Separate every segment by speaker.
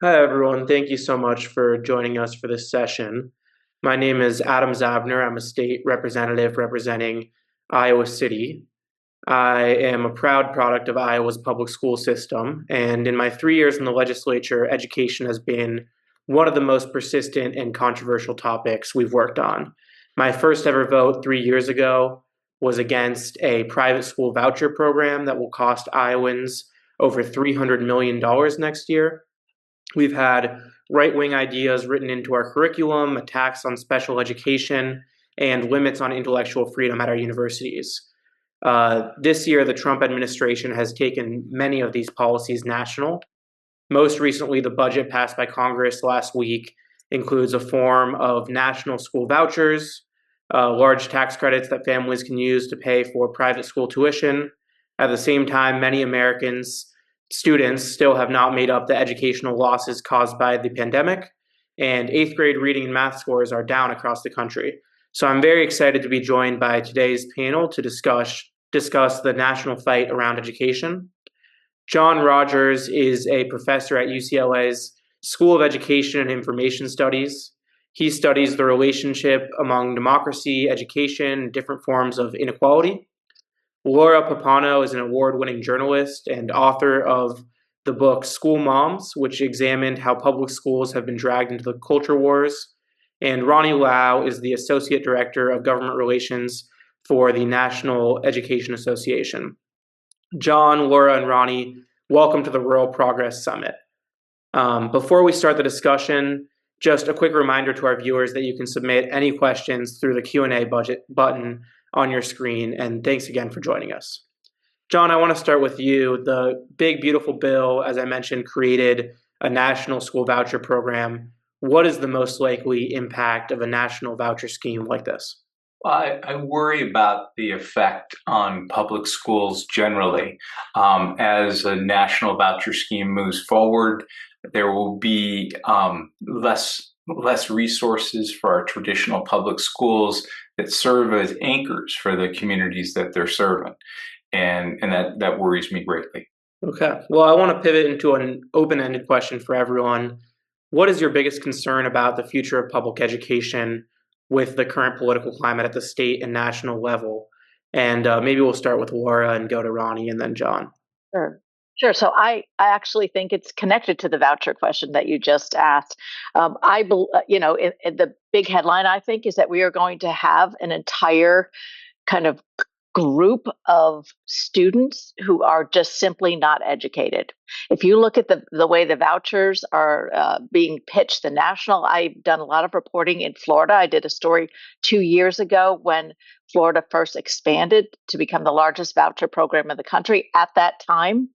Speaker 1: Hi, everyone. Thank you so much for joining us for this session. My name is Adam Zabner. I'm a state representative representing Iowa City. I am a proud product of Iowa's public school system, and in my 3 years in the legislature, education has been one of the most persistent and controversial topics we've worked on. My first ever vote 3 years ago was against a private school voucher program that will cost Iowans over $300 million next year. We've had right wing ideas written into our curriculum, attacks on special education, and limits on intellectual freedom at our universities. This year, the Trump administration has taken many of these policies national. Most recently, the budget passed by Congress last week includes a form of national school vouchers, large tax credits that families can use to pay for private school tuition. At the same time, many students still have not made up the educational losses caused by the pandemic, and eighth grade reading and math scores are down across the country. So I'm very excited to be joined by today's panel to discuss the national fight around education. John Rogers is a professor at UCLA's School of Education and Information Studies. He studies the relationship among democracy, education, and different forms of inequality. Laura Pappano is an award-winning journalist and author of the book School Moms, which examined how public schools have been dragged into the culture wars. And Ronny is the associate director of government relations for the National Education Association. John, Laura, and Ronny, welcome to the Rural Progress Summit. Before we start the discussion, just a quick reminder to our viewers that you can submit any questions through the Q&A button on your screen, and thanks again for joining us. John, I want to start with you. The big, beautiful bill, as I mentioned, created a national school voucher program. What is the most likely impact of a national voucher scheme like this?
Speaker 2: I worry about the effect on public schools generally. As a national voucher scheme moves forward, there will be less resources for our traditional public schools that serve as anchors for the communities that they're serving. And that worries me greatly.
Speaker 1: Okay. Well, I want to pivot into an open-ended question for everyone. What is your biggest concern about the future of public education with the current political climate at the state and national level? And maybe we'll start with Laura and go to Ronny and then John.
Speaker 3: Sure. Sure. So I actually think it's connected to the voucher question that you just asked. In the big headline, I think, is that we are going to have an entire kind of group of students who are just simply not educated. If you look at the way the vouchers are being pitched, I've done a lot of reporting in Florida. I did a story 2 years ago when Florida first expanded to become the largest voucher program in the country. At that time,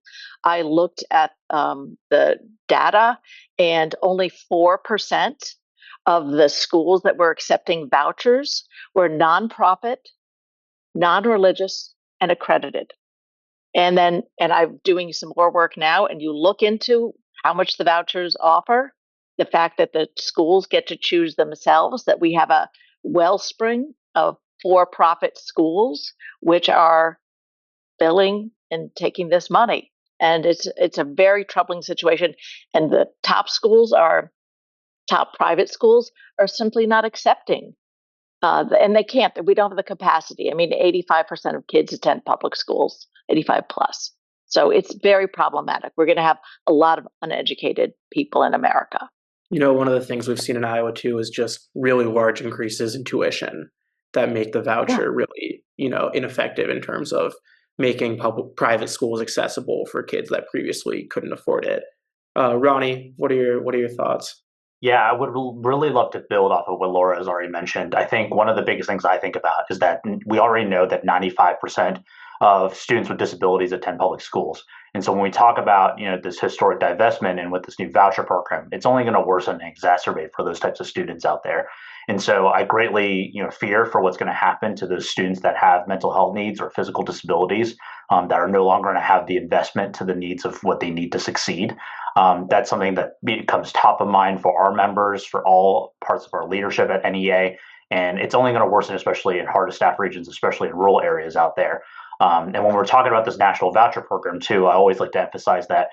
Speaker 3: I looked at the data, and only 4% of the schools that were accepting vouchers were nonprofit, non-religious, and accredited. And I'm doing some more work now, and you look into how much the vouchers offer, the fact that the schools get to choose themselves, that we have a wellspring of for-profit schools which are billing and taking this money. And it's a very troubling situation. And the top private schools are simply not accepting. And they can't. We don't have the capacity. I mean, 85% of kids attend public schools, 85 plus. So it's very problematic. We're going to have a lot of uneducated people in America.
Speaker 1: You know, one of the things we've seen in Iowa, too, is just really large increases in tuition that make the voucher really, ineffective in terms of making private schools accessible for kids that previously couldn't afford it. Ronny, what are your thoughts?
Speaker 4: Yeah, I would really love to build off of what Laura has already mentioned. I think one of the biggest things I think about is that we already know that 95% of students with disabilities attend public schools. And so when we talk about, this historic divestment and with this new voucher program, it's only going to worsen and exacerbate for those types of students out there. And so I greatly, fear for what's going to happen to those students that have mental health needs or physical disabilities that are no longer going to have the investment to the needs of what they need to succeed. That's something that becomes top of mind for our members, for all parts of our leadership at NEA. And it's only going to worsen, especially in hard to staff regions, especially in rural areas out there. And when we're talking about this national voucher program too, I always like to emphasize that,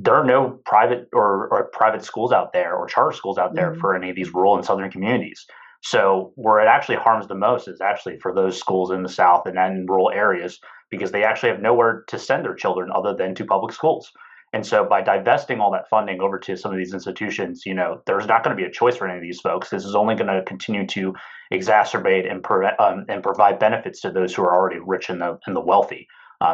Speaker 4: there are no private or private schools out there or charter schools out there
Speaker 3: Mhm.
Speaker 4: for any of these rural and southern communities. So where it actually harms the most is actually for those schools in the South and in rural areas because they actually have nowhere to send their children other than to public schools. And so by divesting all that funding over to some of these institutions, there's not going to be a choice for any of these folks. This is only going to continue to exacerbate and provide benefits to those who are already rich and the wealthy.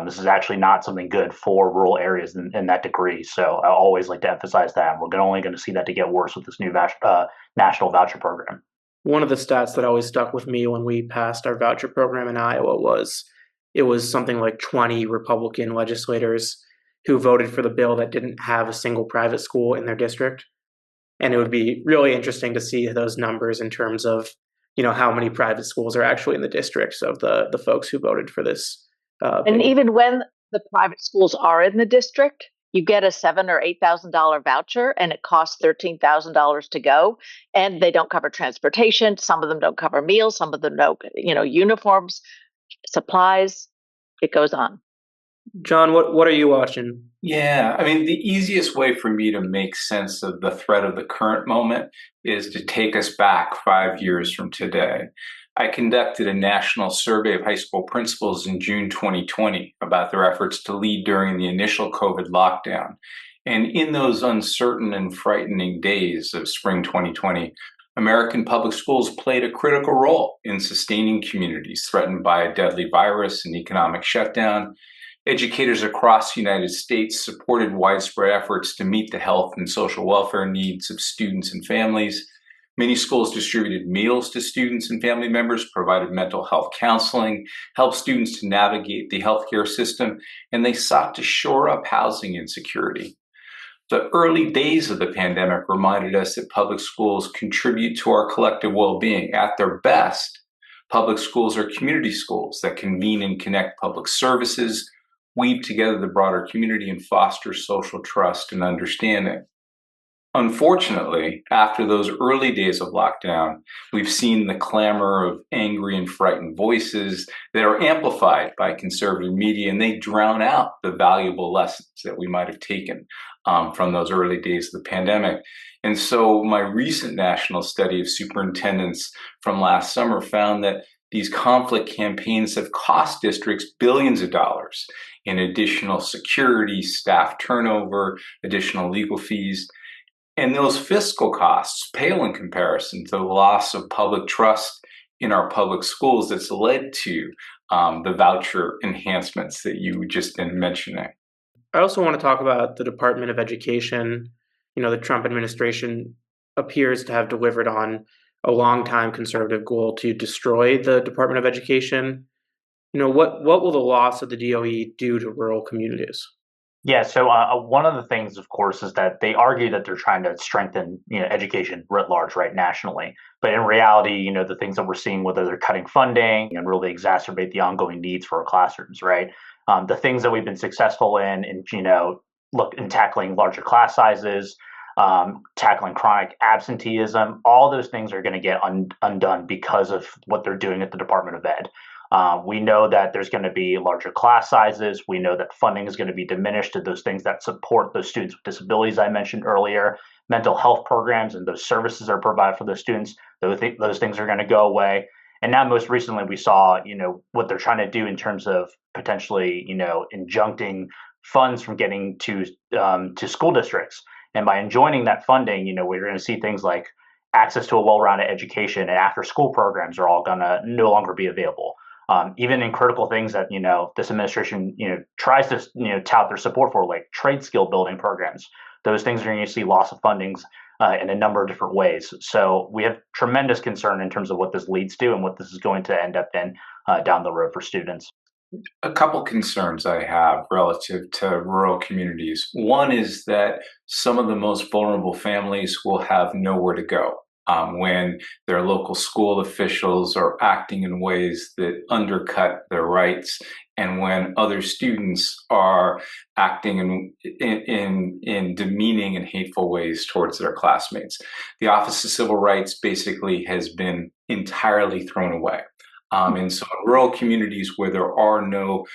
Speaker 4: This is actually not something good for rural areas in that degree. So I always like to emphasize that. We're only going to see that to get worse with this new national voucher program.
Speaker 1: One of the stats that always stuck with me when we passed our voucher program in Iowa was it was something like 20 Republican legislators who voted for the bill that didn't have a single private school in their district. And it would be really interesting to see those numbers in terms of, how many private schools are actually in the districts of the folks who voted for this.
Speaker 3: And even when the private schools are in the district, you get a $7,000 or $8,000 voucher, and it costs $13,000 to go, and they don't cover transportation. Some of them don't cover meals. Some of them don't, uniforms, supplies. It goes on.
Speaker 1: John, what are you watching?
Speaker 2: Yeah, I mean, the easiest way for me to make sense of the threat of the current moment is to take us back 5 years from today. I conducted a national survey of high school principals in June 2020 about their efforts to lead during the initial COVID lockdown. And in those uncertain and frightening days of spring 2020, American public schools played a critical role in sustaining communities threatened by a deadly virus and economic shutdown. Educators across the United States supported widespread efforts to meet the health and social welfare needs of students and families. Many schools distributed meals to students and family members, provided mental health counseling, helped students to navigate the healthcare system, and they sought to shore up housing insecurity. The early days of the pandemic reminded us that public schools contribute to our collective well-being. At their best, public schools are community schools that convene and connect public services, weave together the broader community, and foster social trust and understanding. Unfortunately, after those early days of lockdown, we've seen the clamor of angry and frightened voices that are amplified by conservative media, and they drown out the valuable lessons that we might have taken from those early days of the pandemic. And so my recent national study of superintendents from last summer found that these conflict campaigns have cost districts billions of dollars in additional security, staff turnover, additional legal fees. And those fiscal costs pale in comparison to the loss of public trust in our public schools that's led to the voucher enhancements that you just been mentioning.
Speaker 1: I also want to talk about the Department of Education. The Trump administration appears to have delivered on a longtime conservative goal to destroy the Department of Education. What will the loss of the DOE do to rural communities?
Speaker 4: Yeah, so one of the things, of course, is that they argue that they're trying to strengthen, education writ large, right, nationally. But in reality, the things that we're seeing, whether they're cutting funding and really exacerbate the ongoing needs for our classrooms, right? The things that we've been successful in tackling larger class sizes, tackling chronic absenteeism, all those things are going to get undone because of what they're doing at the Department of Ed. We know that there's going to be larger class sizes. We know that funding is going to be diminished to those things that support those students with disabilities I mentioned earlier, mental health programs and those services are provided for those students. Those things are going to go away. And now most recently we saw, what they're trying to do in terms of potentially, injuncting funds from getting to school districts. And by enjoining that funding, we're going to see things like access to a well-rounded education and after-school programs are all going to no longer be available. Even in critical things that this administration tries to tout their support for, like trade skill building programs, those things are going to see loss of fundings in a number of different ways. So we have tremendous concern in terms of what this leads to and what this is going to end up in down the road for students.
Speaker 2: A couple concerns I have relative to rural communities. One is that some of the most vulnerable families will have nowhere to go. When their local school officials are acting in ways that undercut their rights, and when other students are acting in demeaning and hateful ways towards their classmates. The Office of Civil Rights basically has been entirely thrown away. And so in rural communities where there are no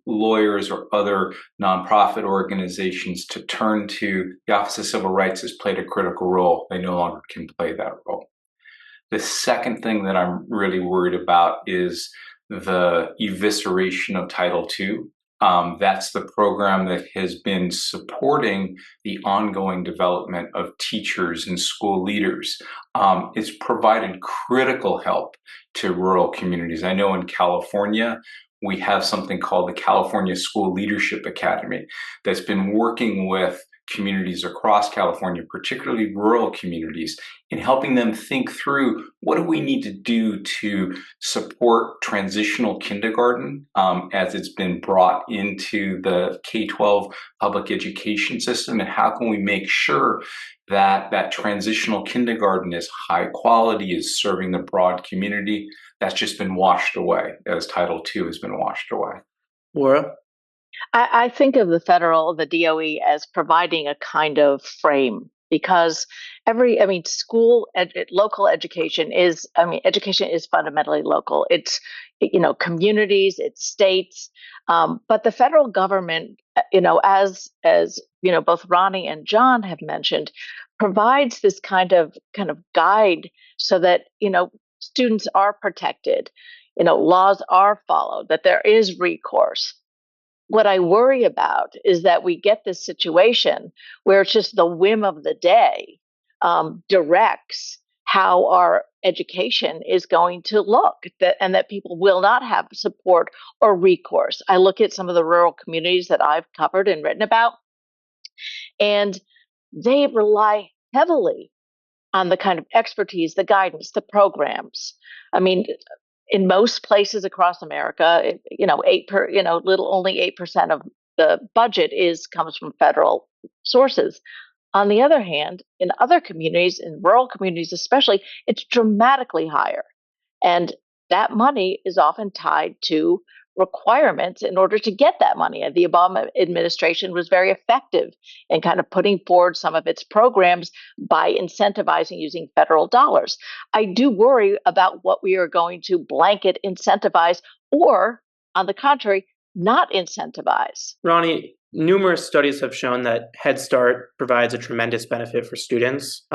Speaker 2: lawyers or other nonprofit organizations to turn to, the Office of Civil Rights has played a critical role. They no longer can play that role. The second thing that I'm really worried about is the evisceration of Title II. That's the program that has been supporting the ongoing development of teachers and school leaders. It's provided critical help to rural communities. I know in California, we have something called the California School Leadership Academy that's been working with communities across California, particularly rural communities, in helping them think through what do we need to do to support transitional kindergarten as it's been brought into the K-12 public education system, and how can we make sure that that transitional kindergarten is high quality, is serving the broad community. That's just been washed away as Title II has been washed away.
Speaker 1: Laura?
Speaker 3: I think of the DOE as providing a kind of frame because local education education is fundamentally local. It's, communities, it's states, but the federal government, as both Ronnie and John have mentioned, provides this kind of guide so that, students are protected, laws are followed, that there is recourse. What I worry about is that we get this situation where it's just the whim of the day directs how our education is going to look, and that people will not have support or recourse. I look at some of the rural communities that I've covered and written about, and they rely heavily on the kind of expertise, the guidance, the programs. I mean, in most places across America, only 8% of the budget comes from federal sources. On the other hand, in other communities, in rural communities especially, it's dramatically higher. And that money is often tied to requirements in order to get that money. And the Obama administration was very effective in kind of putting forward some of its programs by incentivizing using federal dollars. I do worry about what we are going to blanket incentivize or, on the contrary, not incentivize.
Speaker 1: Ronnie, numerous studies have shown that Head Start provides a tremendous benefit for students.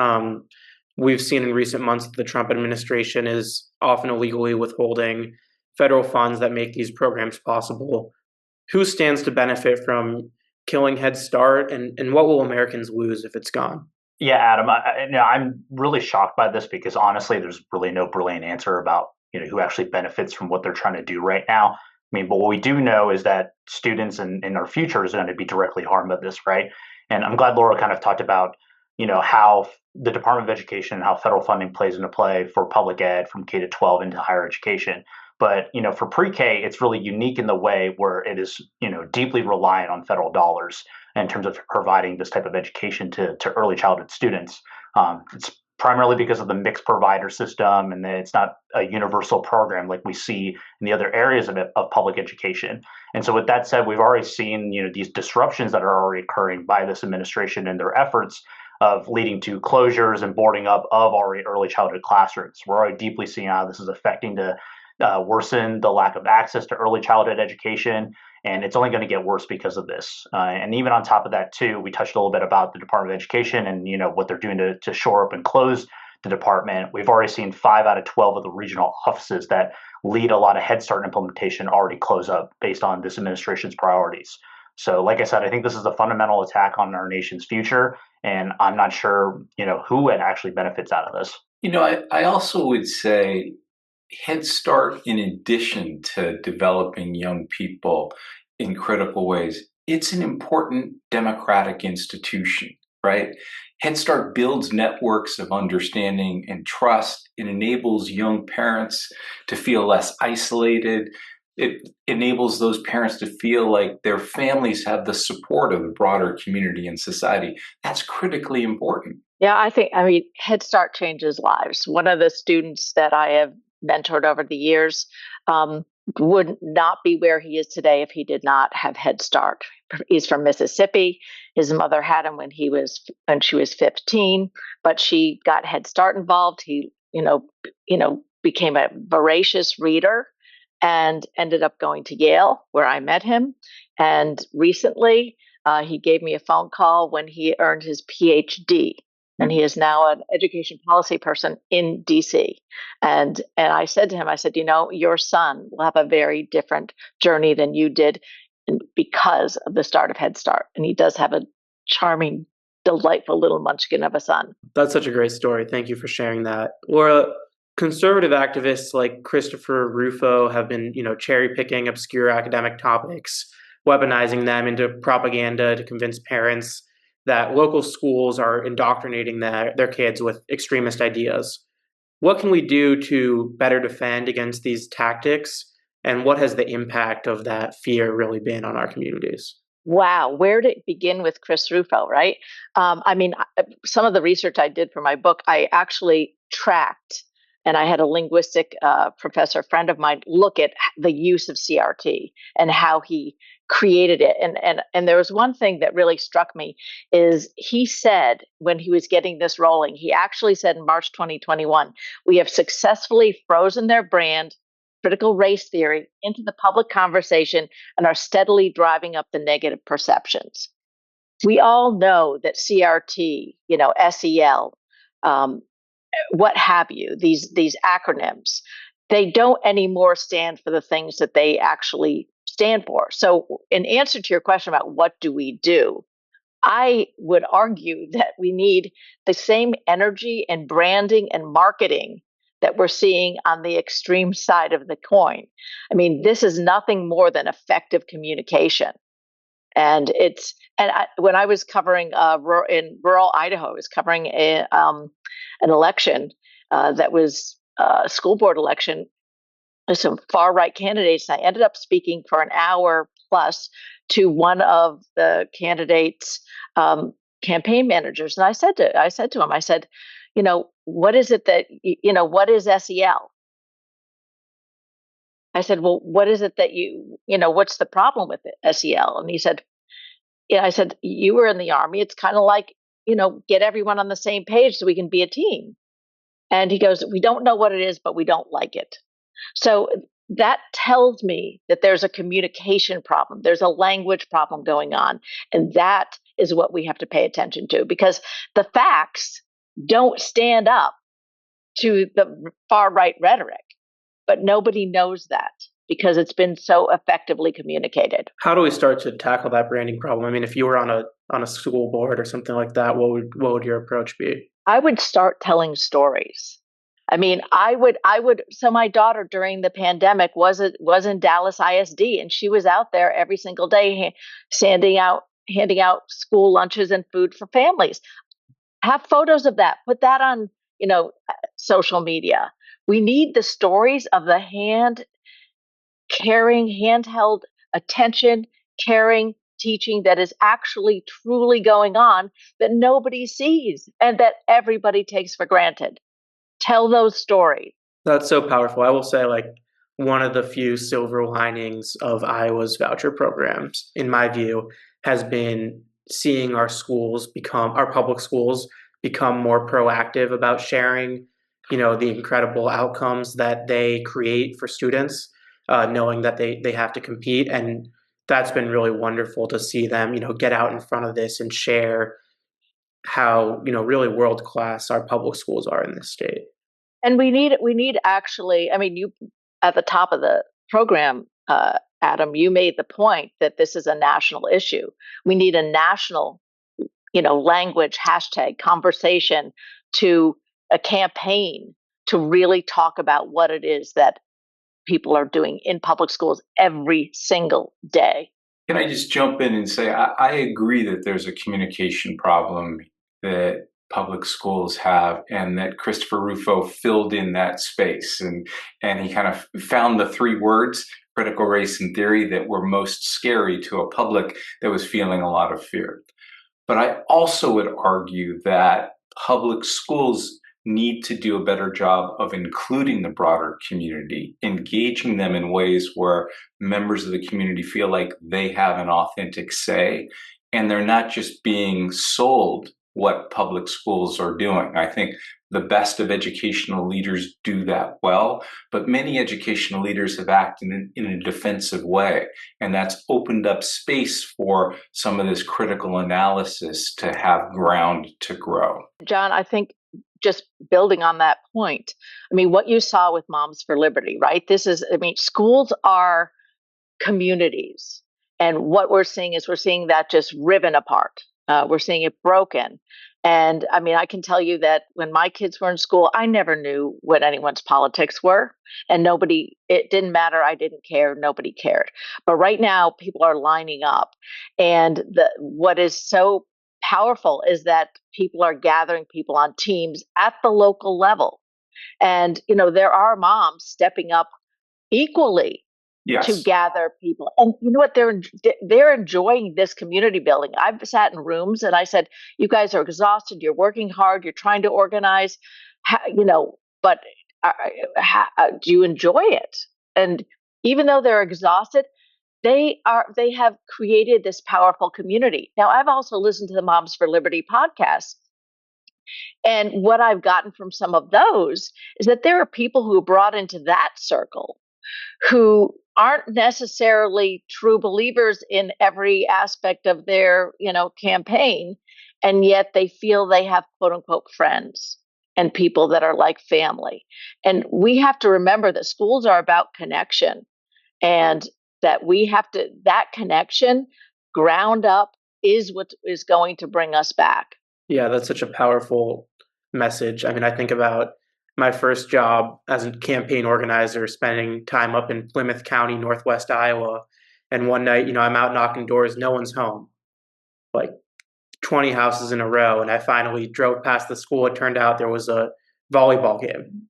Speaker 1: We've seen in recent months that the Trump administration is often illegally withholding federal funds that make these programs possible. Who stands to benefit from killing Head Start, and what will Americans lose if it's gone?
Speaker 4: Yeah, Adam, I'm really shocked by this because honestly, there's really no brilliant answer about who actually benefits from what they're trying to do right now. But what we do know is that students in our future is going to be directly harmed by this, right? And I'm glad Laura kind of talked about how the Department of Education and how federal funding plays into play for public ed from K to 12 into higher education. But for pre-K, it's really unique in the way where it is deeply reliant on federal dollars in terms of providing this type of education to early childhood students. It's primarily because of the mixed provider system, and it's not a universal program like we see in the other areas of public education. And so with that said, we've already seen these disruptions that are already occurring by this administration and their efforts of leading to closures and boarding up of already early childhood classrooms. We're already deeply seeing how this is affecting to worsen the lack of access to early childhood education, and it's only going to get worse because of this. And even on top of that, too, we touched a little bit about the Department of Education and what they're doing to shore up and close the department. We've already seen 5 out of 12 of the regional offices that lead a lot of Head Start implementation already close up based on this administration's priorities. So, like I said, I think this is a fundamental attack on our nation's future, and I'm not sure who actually benefits out of this.
Speaker 2: I also would say Head Start, in addition to developing young people in critical ways, it's an important democratic institution, right? Head Start builds networks of understanding and trust. It enables young parents to feel less isolated. It enables those parents to feel like their families have the support of the broader community and society. That's critically important.
Speaker 3: Yeah, I mean, Head Start changes lives. One of the students that I have mentored over the years would not be where he is today if he did not have Head Start. He's from Mississippi. His mother had him when she was 15, but she got Head Start involved. He became a voracious reader and ended up going to Yale, where I met him. And recently, he gave me a phone call when he earned his PhD. And he is now an education policy person in DC. And I said to him, I said, your son will have a very different journey than you did because of the start of Head Start. And he does have a charming, delightful little munchkin of a son.
Speaker 1: That's such a great story. Thank you for sharing that. Laura, conservative activists like Christopher Rufo have been, cherry picking obscure academic topics, weaponizing them into propaganda to convince parents that local schools are indoctrinating their kids with extremist ideas. What can we do to better defend against these tactics? And what has the impact of that fear really been on our communities?
Speaker 3: Wow, where to begin with Chris Rufo, right? Some of the research I did for my book, I actually tracked, and I had a linguistic professor friend of mine look at the use of CRT and how he created it. And there was one thing that really struck me is he said when he was getting this rolling, he actually said in March 2021, we have successfully frozen their brand, critical race theory, into the public conversation and are steadily driving up the negative perceptions. We all know that CRT, SEL, what have you, these acronyms, they don't anymore stand for the things that they actually stand for. So in answer to your question about what do we do, I would argue that we need the same energy and branding and marketing that we're seeing on the extreme side of the coin. I mean, this is nothing more than effective communication. And when I was covering in rural Idaho, I was covering an election that was a school board election with some far right candidates. And I ended up speaking for an hour plus to one of the candidates' campaign managers, and I said to him, I said, what is it that what is SEL? I said, well, what is it that what's the problem with it, SEL? And he said, I said, you were in the Army. It's kind of like, get everyone on the same page so we can be a team. And he goes, we don't know what it is, but we don't like it. So that tells me that there's a communication problem. There's a language problem going on. And that is what we have to pay attention to, because the facts don't stand up to the far right rhetoric. But nobody knows that because it's been so effectively communicated.
Speaker 1: How do we start to tackle that branding problem? I mean, if you were on a school board or something like that, what would your approach be?
Speaker 3: I would start telling stories. I mean, I would. So my daughter during the pandemic was in Dallas ISD, and she was out there every single day, handing out school lunches and food for families. Have photos of that. Put that on, social media. We need the stories of the handheld attention, caring teaching that is actually truly going on that nobody sees and that everybody takes for granted. Tell those stories.
Speaker 1: That's so powerful. I will say, one of the few silver linings of Iowa's voucher programs, in my view, has been seeing our public schools become more proactive about sharing, the incredible outcomes that they create for students, knowing that they have to compete. And that's been really wonderful to see them, get out in front of this and share how, really world-class our public schools are in this state.
Speaker 3: And we need actually, you at the top of the program, Adam, you made the point that this is a national issue. We need a national, language, hashtag, conversation, to a campaign to really talk about what it is that people are doing in public schools every single day.
Speaker 2: Can I just jump in and say, I agree that there's a communication problem that public schools have, and that Christopher Rufo filled in that space. And he kind of found the three words, critical race and theory, that were most scary to a public that was feeling a lot of fear. But I also would argue that public schools need to do a better job of including the broader community, engaging them in ways where members of the community feel like they have an authentic say, and they're not just being sold what public schools are doing. I think the best of educational leaders do that well, but many educational leaders have acted in a defensive way, and that's opened up space for some of this critical analysis to have ground to grow.
Speaker 3: John, I think just building on that point, I mean, what you saw with Moms for Liberty, right? Schools are communities. And what we're seeing that just riven apart. We're seeing it broken. And I mean, I can tell you that when my kids were in school, I never knew what anyone's politics were. And it didn't matter. I didn't care. Nobody cared. But right now, people are lining up. And what is so powerful is that people are gathering people on teams at the local level. And, there are moms stepping up equally to gather people. And you know what? They're enjoying this community building. I've sat in rooms and I said, you guys are exhausted. You're working hard. You're trying to organize, but do you enjoy it? And even though they're exhausted, they have created this powerful community. Now, I've also listened to the Moms for Liberty podcast. And what I've gotten from some of those is that there are people who are brought into that circle who aren't necessarily true believers in every aspect of their, campaign. And yet they feel they have quote unquote friends and people that are like family. And we have to remember that schools are about connection, and that that connection ground up is what is going to bring us back.
Speaker 1: Yeah, that's such a powerful message. I mean, I think about my first job as a campaign organizer, spending time up in Plymouth County, Northwest Iowa. And one night, I'm out knocking doors, no one's home, like 20 houses in a row. And I finally drove past the school. It turned out there was a volleyball game.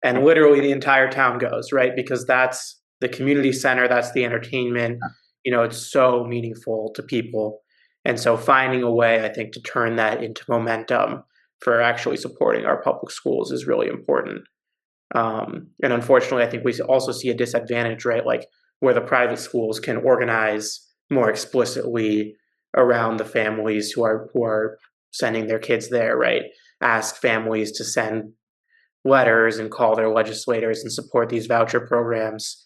Speaker 1: And literally the entire town goes, right? Because that's the community center, that's the entertainment. It's so meaningful to people. And so finding a way, I think, to turn that into momentum for actually supporting our public schools is really important. And unfortunately, I think we also see a disadvantage, right? Like where the private schools can organize more explicitly around the families who are sending their kids there, right? Ask families to send letters and call their legislators and support these voucher programs.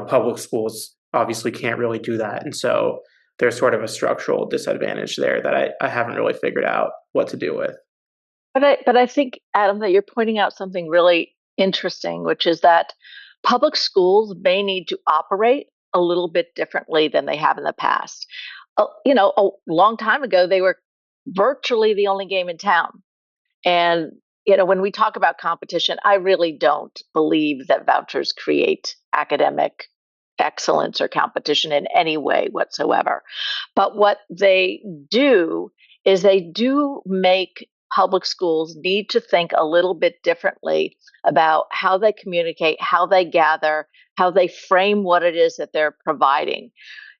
Speaker 1: Public schools obviously can't really do that. And so there's sort of a structural disadvantage there that I haven't really figured out what to do with.
Speaker 3: But I think, Adam, that you're pointing out something really interesting, which is that public schools may need to operate a little bit differently than they have in the past. A long time ago, they were virtually the only game in town. And, when we talk about competition, I really don't believe that vouchers create academic excellence or competition in any way whatsoever. But what they do is they do make public schools need to think a little bit differently about how they communicate, how they gather, how they frame what it is that they're providing.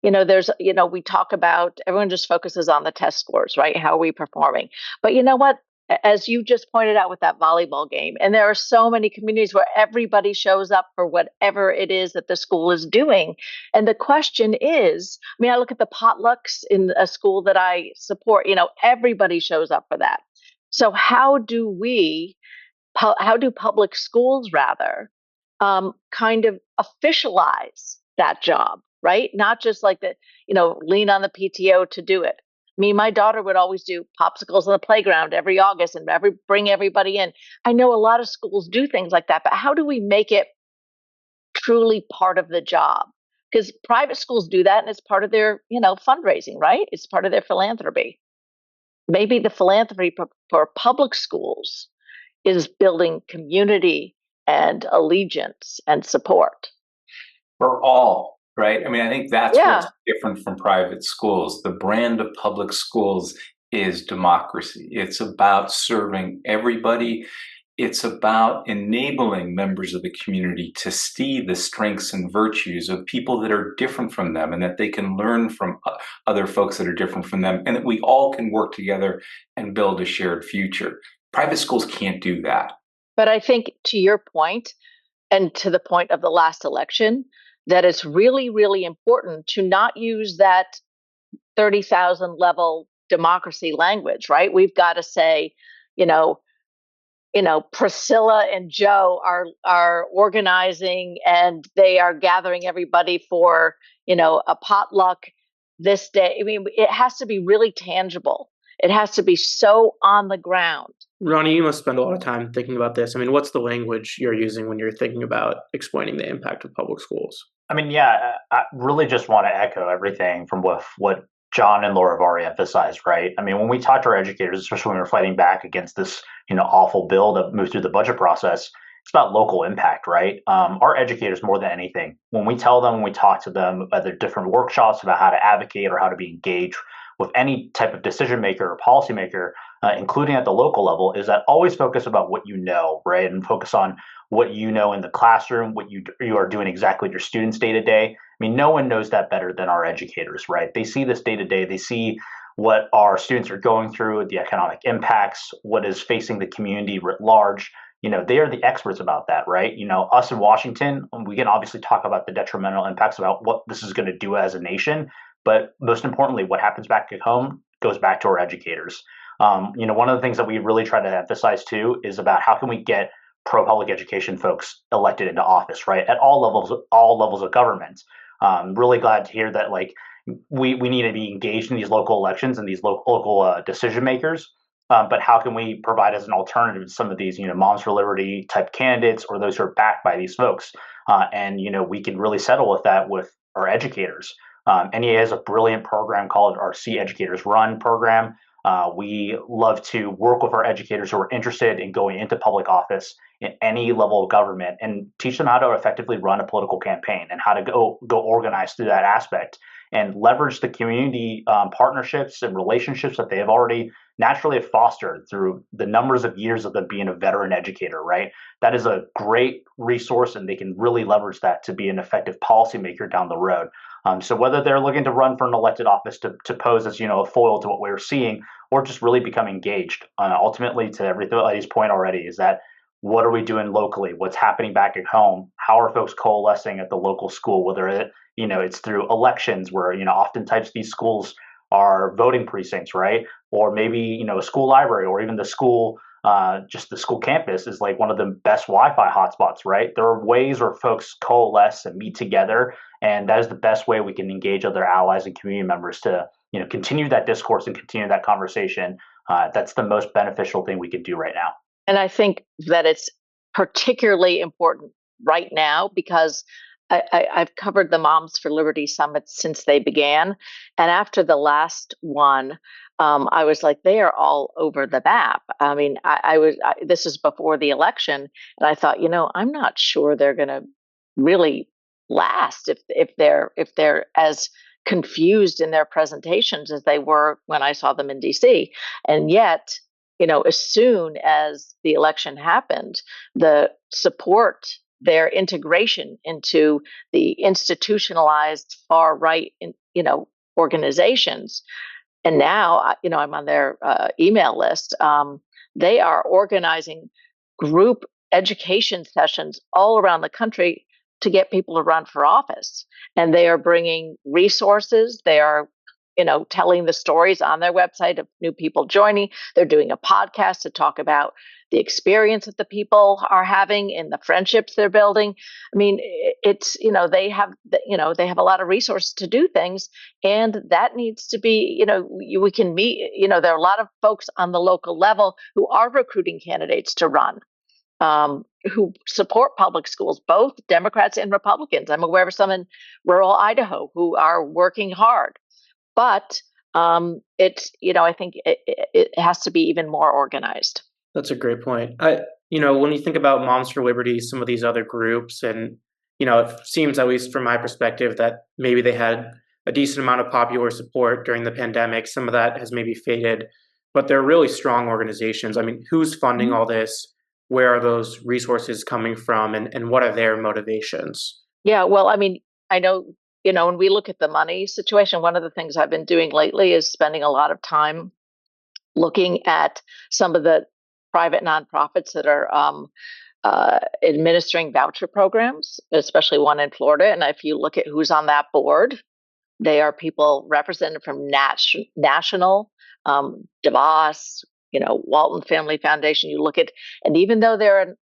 Speaker 3: We talk about, everyone just focuses on the test scores, right? How are we performing? But you know what? As you just pointed out with that volleyball game, and there are so many communities where everybody shows up for whatever it is that the school is doing. And the question is, I look at the potlucks in a school that I support, everybody shows up for that. So how do public schools rather kind of officialize that job, right? Not just like lean on the PTO to do it. My daughter would always do popsicles on the playground every August and bring everybody in. I know a lot of schools do things like that, but how do we make it truly part of the job? Because private schools do that and it's part of their, fundraising, right? It's part of their philanthropy. Maybe the philanthropy for public schools is building community and allegiance and support.
Speaker 2: For all, right? I think that's what's different from private schools. The brand of public schools is democracy. It's about serving everybody. It's about enabling members of the community to see the strengths and virtues of people that are different from them, and that they can learn from other folks that are different from them, and that we all can work together and build a shared future. Private schools can't do that.
Speaker 3: But I think to your point, and to the point of the last election, that it's really, really important to not use that 30,000 level democracy language, right? We've got to say, you know, Priscilla and Joe are organizing and they are gathering everybody for, a potluck this day. I mean, it has to be really tangible. It has to be so on the ground.
Speaker 1: Ronny, you must spend a lot of time thinking about this. I mean, what's the language you're using when you're thinking about explaining the impact of public schools?
Speaker 4: I mean, yeah, I really just want to echo everything from what John and Laura have already emphasized, right? I mean, when we talk to our educators, especially when we're fighting back against this, awful bill that moved through the budget process, it's about local impact, right? Our educators, more than anything, when we talk to them about their different workshops about how to advocate or how to be engaged with any type of decision maker or policymaker, including at the local level, is that always focus about what you know, right? And focus on what you know in the classroom, what you are doing exactly with your students day to day. I mean, no one knows that better than our educators, right? They see this day to day. They see what our students are going through, the economic impacts, what is facing the community writ large. They are the experts about that, right? Us in Washington, we can obviously talk about the detrimental impacts about what this is going to do as a nation, but most importantly, what happens back at home goes back to our educators. One of the things that we really try to emphasize too is about how can we get pro public education folks elected into office, right? At all levels of government. Really glad to hear that, like, we need to be engaged in these local elections and these local decision makers. But how can we provide as an alternative to some of these, Moms for Liberty type candidates or those who are backed by these folks? And we can really settle with that with our educators. NEA has a brilliant program called our See Educators Run program. We love to work with our educators who are interested in going into public office in any level of government and teach them how to effectively run a political campaign and how to go organize through that aspect and leverage the community partnerships and relationships that they have already naturally fostered through the numbers of years of them being a veteran educator, right? That is a great resource, and they can really leverage that to be an effective policymaker down the road. So whether they're looking to run for an elected office to pose as, a foil to what we're seeing, or just really become engaged, ultimately, to everybody's point already, is that what are we doing locally? What's happening back at home? How are folks coalescing at the local school? Whether it's through elections, where oftentimes these schools are voting precincts, right? Or maybe a school library, or even the school. Just the school campus is like one of the best Wi-Fi hotspots, right? There are ways where folks coalesce and meet together, and that is the best way we can engage other allies and community members to, continue that discourse and continue that conversation. That's the most beneficial thing we could do right now.
Speaker 3: And I think that it's particularly important right now because I've covered the Moms for Liberty summits since they began. And after the last one, I was like, they are all over the map. I mean, this is before the election. And I thought, I'm not sure they're going to really last if they're as confused in their presentations as they were when I saw them in DC. And yet, as soon as the election happened, the support, their integration into the institutionalized far right, organizations, and now, I'm on their email list. They are organizing group education sessions all around the country to get people to run for office, and they are bringing resources. They are telling the stories on their website of new people joining. They're doing a podcast to talk about the experience that the people are having and the friendships they're building. I mean, it's, they have a lot of resources to do things, and that needs to be, we can meet, there are a lot of folks on the local level who are recruiting candidates to run. Who support public schools, both Democrats and Republicans. I'm aware of some in rural Idaho who are working hard. But it's, I think it has to be even more organized.
Speaker 1: That's a great point. When you think about Moms for Liberty, some of these other groups, and, it seems, at least from my perspective, that maybe they had a decent amount of popular support during the pandemic. Some of that has maybe faded, but they're really strong organizations. I mean, who's funding all this? Where are those resources coming from, and what are their motivations?
Speaker 3: Yeah, well, I mean, I know, when we look at the money situation, one of the things I've been doing lately is spending a lot of time looking at some of the private nonprofits that are administering voucher programs, especially one in Florida. And if you look at who's on that board, they are people represented from national DeVos, Walton Family Foundation. You look at, and even though they're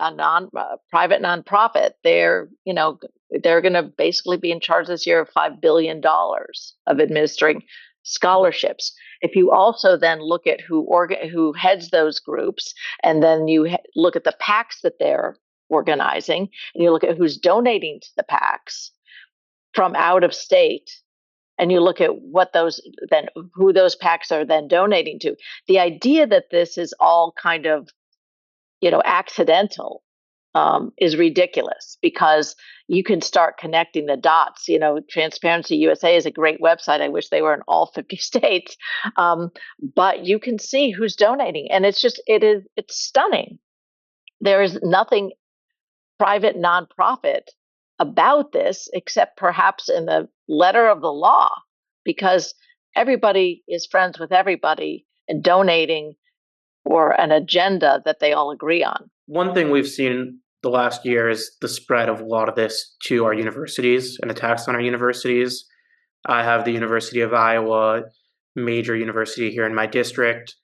Speaker 3: private nonprofit, they're going to basically be in charge this year of $5 billion of administering scholarships. If you also then look at who heads those groups, and then you look at the PACs that they're organizing, and you look at who's donating to the PACs from out of state, and you look at who those PACs are then donating to. The idea that this is all kind of, accidental is ridiculous, because you can start connecting the dots. Transparency USA is a great website. I wish they were in all 50 states. But you can see who's donating, and it's stunning. There is nothing private nonprofit about this, except perhaps in the letter of the law, because everybody is friends with everybody and donating for an agenda that they all agree on.
Speaker 1: One thing we've seen the last year is the spread of a lot of this to our universities and attacks on our universities. I have the University of Iowa, major university here in my district.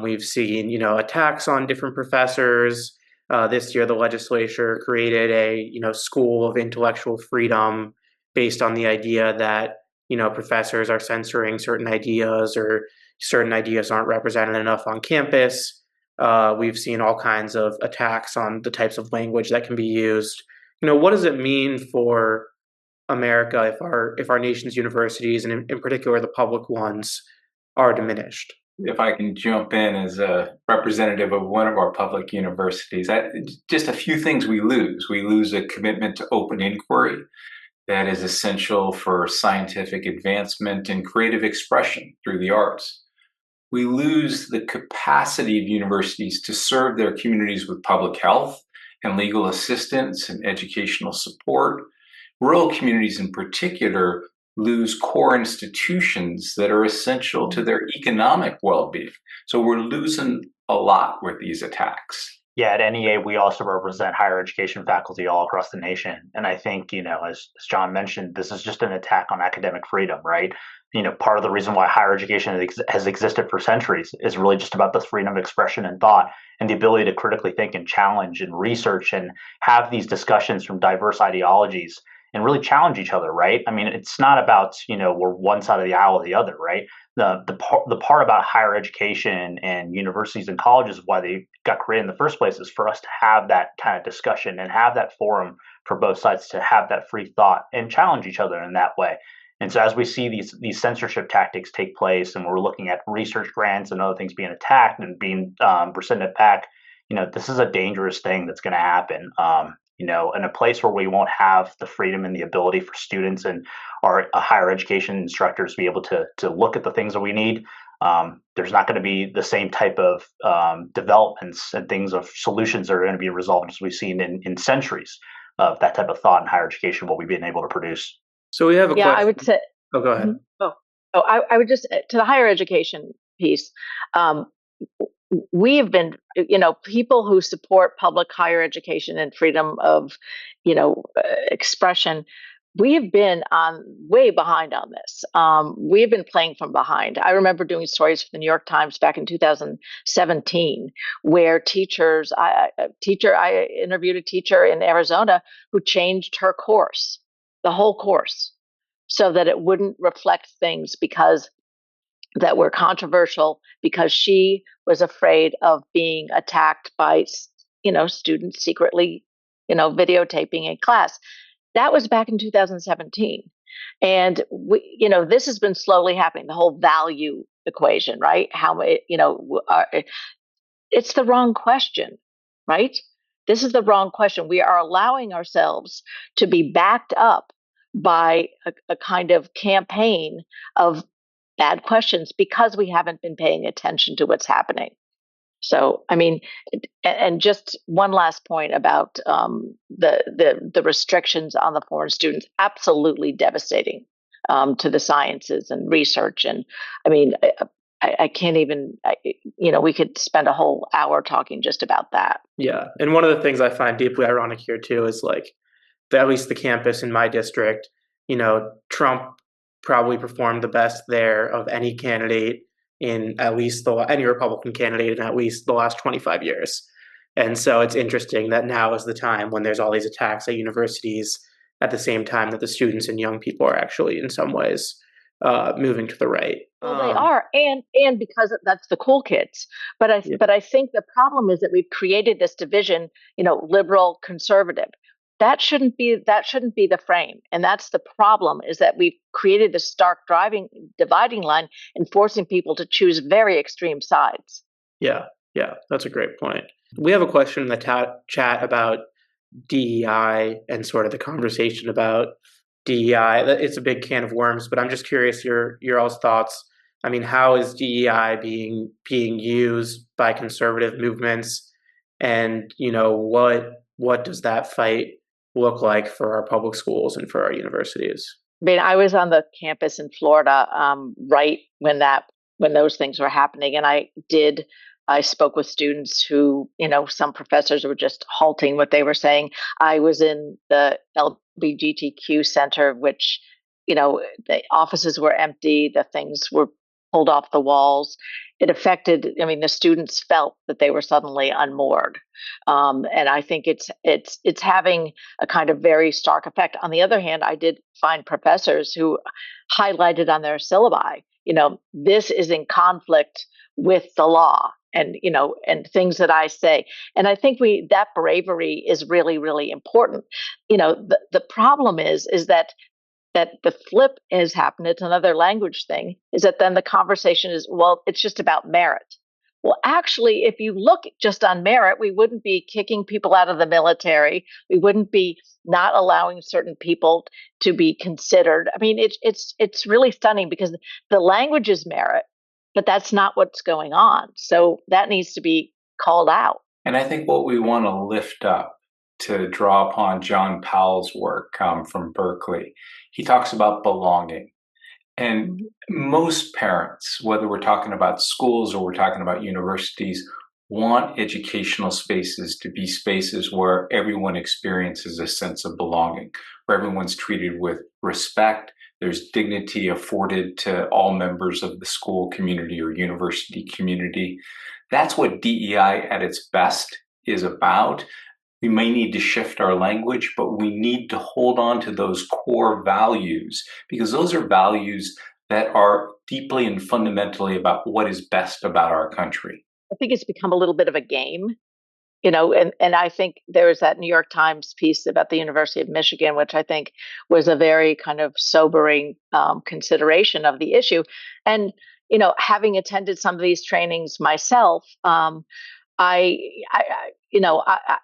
Speaker 1: We've seen, attacks on different professors. This year, the legislature created a, school of intellectual freedom based on the idea that, professors are censoring certain ideas, or certain ideas aren't represented enough on campus. We've seen all kinds of attacks on the types of language that can be used. What does it mean for America if our nation's universities, and in particular the public ones, are diminished?
Speaker 2: If I can jump in as a representative of one of our public universities, just a few things we lose. We lose a commitment to open inquiry that is essential for scientific advancement and creative expression through the arts. We lose the capacity of universities to serve their communities with public health and legal assistance and educational support. Rural communities in particular lose core institutions that are essential to their economic well-being. So we're losing a lot with these attacks.
Speaker 4: Yeah, at NEA, we also represent higher education faculty all across the nation. And I think, as John mentioned, this is just an attack on academic freedom, right? Part of the reason why higher education has existed for centuries is really just about the freedom of expression and thought, and the ability to critically think and challenge and research and have these discussions from diverse ideologies and really challenge each other, right? I mean, it's not about, we're one side of the aisle or the other, right? The part about higher education and universities and colleges, why they got created in the first place, is for us to have that kind of discussion and have that forum for both sides to have that free thought and challenge each other in that way. And so as we see these censorship tactics take place, and we're looking at research grants and other things being attacked and being rescinded back, this is a dangerous thing that's going to happen. In a place where we won't have the freedom and the ability for students and our higher education instructors to be able to look at the things that we need, there's not going to be the same type of developments and things of solutions that are going to be resolved as we've seen in centuries of that type of thought in higher education, what we've been able to produce.
Speaker 1: So we have a question.
Speaker 3: I would say.
Speaker 1: Oh, go ahead.
Speaker 3: I would just, to the higher education piece. We have been, people who support public higher education and freedom of, expression. We have been way behind on this. We have been playing from behind. I remember doing stories for the New York Times back in 2017, where I interviewed a teacher in Arizona who changed her course, the whole course, so that it wouldn't reflect things that were controversial, because she was afraid of being attacked by, students secretly, videotaping in class. That was back in 2017. And this has been slowly happening, the whole value equation, right? It's the wrong question, right? This is the wrong question. We are allowing ourselves to be backed up by a kind of campaign of bad questions because we haven't been paying attention to what's happening. So, I mean, and just one last point about the restrictions on the foreign students, absolutely devastating to the sciences and research. And I mean, I can't even, we could spend a whole hour talking just about that.
Speaker 1: Yeah. And one of the things I find deeply ironic here too is at least the campus in my district, Trump probably performed the best there of any candidate in at least any Republican candidate in at least the last 25 years. And so it's interesting that now is the time when there's all these attacks at universities at the same time that the students and young people are actually in some ways moving to the right.
Speaker 3: Well, they are, and because that's the cool kids. But I think the problem is that we've created this division, liberal, conservative. That shouldn't be the frame, and that's the problem. Is that we've created a stark dividing line and forcing people to choose very extreme sides.
Speaker 1: Yeah, that's a great point. We have a question in the chat about DEI and sort of the conversation about DEI. It's a big can of worms, but I'm just curious your all's thoughts. I mean, how is DEI being used by conservative movements, and what does that fight look like for our public schools and for our universities?
Speaker 3: I mean, I was on the campus in Florida right when those things were happening, and I spoke with students who, some professors were just halting what they were saying. I was in the LGBTQ center, which, the offices were empty, the things were pulled off the walls. It affected, the students felt that they were suddenly unmoored. And I think it's having a kind of very stark effect. On the other hand, I did find professors who highlighted on their syllabi, this is in conflict with the law. And and things that I say, and I think that bravery is really, really important. The problem is that the flip has happened. It's another language thing. Is that then the conversation is, well, it's just about merit. Well, actually, if you look just on merit, we wouldn't be kicking people out of the military. We wouldn't be not allowing certain people to be considered. I mean, it's really stunning because the language is merit. But that's not what's going on. So that needs to be called out.
Speaker 2: And I think what we want to lift up, to draw upon John Powell's work from Berkeley, he talks about belonging. And most parents, whether we're talking about schools or we're talking about universities, want educational spaces to be spaces where everyone experiences a sense of belonging, where everyone's treated with respect. There's dignity afforded to all members of the school community or university community. That's what DEI at its best is about. We may need to shift our language, but we need to hold on to those core values, because those are values that are deeply and fundamentally about what is best about our country.
Speaker 3: I think it's become a little bit of a game. And I think there was that New York Times piece about the University of Michigan, which I think was a very kind of sobering consideration of the issue. And, having attended some of these trainings myself, I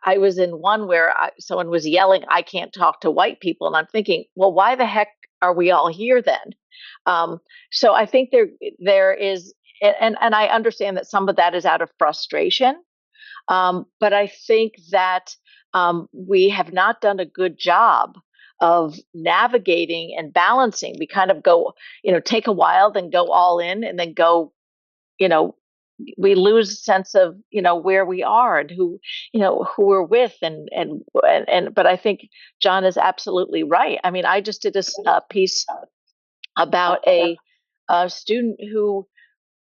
Speaker 3: was in one where someone was yelling, "I can't talk to white people." And I'm thinking, well, why the heck are we all here then? So I think there is, and I understand that some of that is out of frustration. But I think that we have not done a good job of navigating and balancing. We kind of go, take a while, then go all in, and then go, we lose sense of, where we are and who we're with. But I think John is absolutely right. I mean, I just did a piece about a student who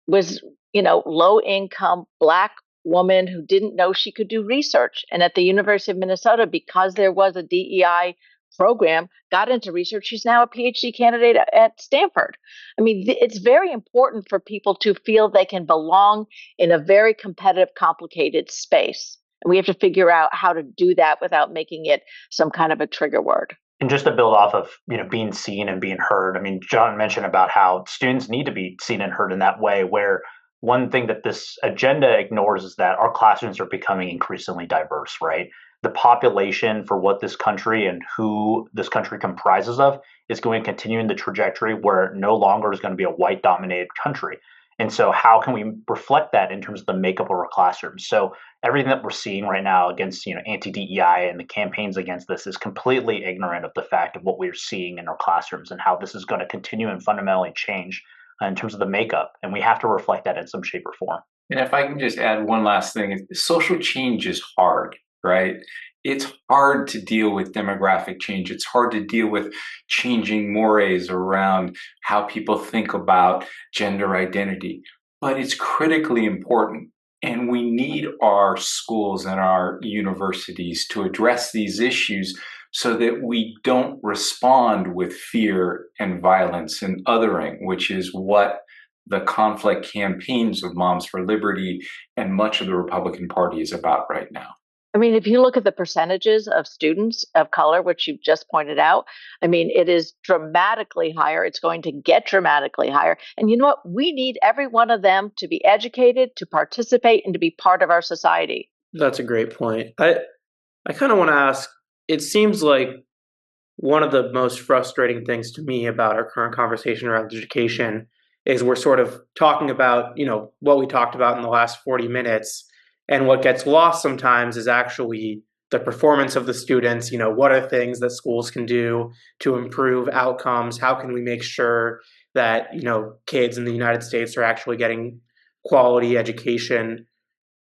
Speaker 3: was, low income Black woman who didn't know she could do research. And at the University of Minnesota, because there was a DEI program, got into research. She's now a PhD candidate at Stanford. I mean, it's very important for people to feel they can belong in a very competitive, complicated space. And we have to figure out how to do that without making it some kind of a trigger word.
Speaker 4: And just to build off of, being seen and being heard, I mean, John mentioned about how students need to be seen and heard in that way, where one thing that this agenda ignores is that our classrooms are becoming increasingly diverse, right? The population for what this country and who this country comprises of is going to continue in the trajectory where no longer is going to be a white dominated country. And so how can we reflect that in terms of the makeup of our classrooms? So everything that we're seeing right now against, anti-DEI and the campaigns against this is completely ignorant of the fact of what we're seeing in our classrooms and how this is going to continue and fundamentally change in terms of the makeup. And we have to reflect that in some shape or form.
Speaker 2: And if I can just add one last thing, social change is hard, right? It's hard to deal with demographic change. It's hard to deal with changing mores around how people think about gender identity. but it's critically important. And we need our schools and our universities to address these issues so that we don't respond with fear and violence and othering, which is what the conflict campaigns of Moms for Liberty and much of the Republican Party is about right now.
Speaker 3: I mean, if you look at the percentages of students of color, which you've just pointed out, I mean, it is dramatically higher. It's going to get dramatically higher. And you know what? We need every one of them to be educated, to participate, and to be part of our society.
Speaker 1: That's a great point. I kind of want to ask, it seems like one of the most frustrating things to me about our current conversation around education is we're sort of talking about, what we talked about in the last 40 minutes. And what gets lost sometimes is actually the performance of the students. What are things that schools can do to improve outcomes? How can we make sure that, kids in the United States are actually getting quality education?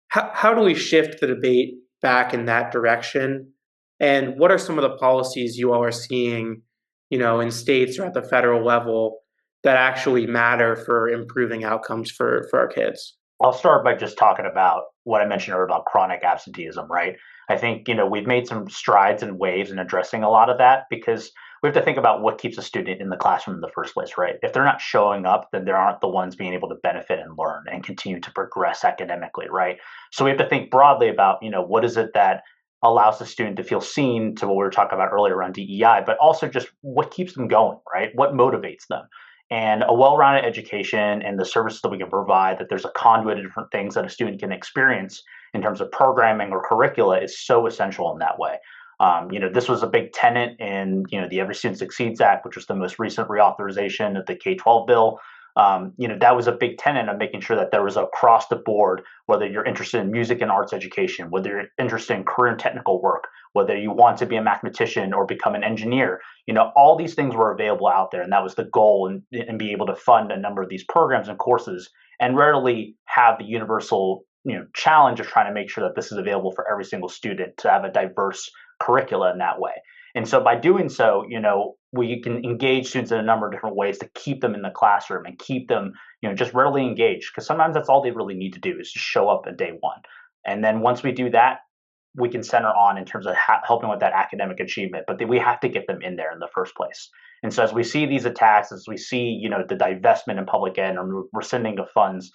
Speaker 1: How do we shift the debate back in that direction? And what are some of the policies you all are seeing, in states or at the federal level that actually matter for improving outcomes for our kids?
Speaker 4: I'll start by just talking about what I mentioned earlier about chronic absenteeism, right? I think, we've made some strides and waves in addressing a lot of that because we have to think about what keeps a student in the classroom in the first place, right? If they're not showing up, then they aren't the ones being able to benefit and learn and continue to progress academically, right? So we have to think broadly about, what is it that allows the student to feel seen, to what we were talking about earlier around DEI, but also just what keeps them going, right? What motivates them? And a well-rounded education and the services that we can provide, that there's a conduit of different things that a student can experience in terms of programming or curricula is so essential in that way. This was a big tenet in, the Every Student Succeeds Act, which was the most recent reauthorization of the K-12 bill. That was a big tenet of making sure that there was across the board, whether you're interested in music and arts education, whether you're interested in career and technical work, whether you want to be a mathematician or become an engineer, all these things were available out there. And that was the goal, and be able to fund a number of these programs and courses and rarely have the universal, challenge of trying to make sure that this is available for every single student to have a diverse curricula in that way. And so by doing so, we can engage students in a number of different ways to keep them in the classroom and keep them, just readily engaged. Because sometimes that's all they really need to do is just show up at day one. And then once we do that, we can center on in terms of helping with that academic achievement. But we have to get them in there in the first place. And so as we see these attacks, as we see, the divestment in public ed and rescinding of funds,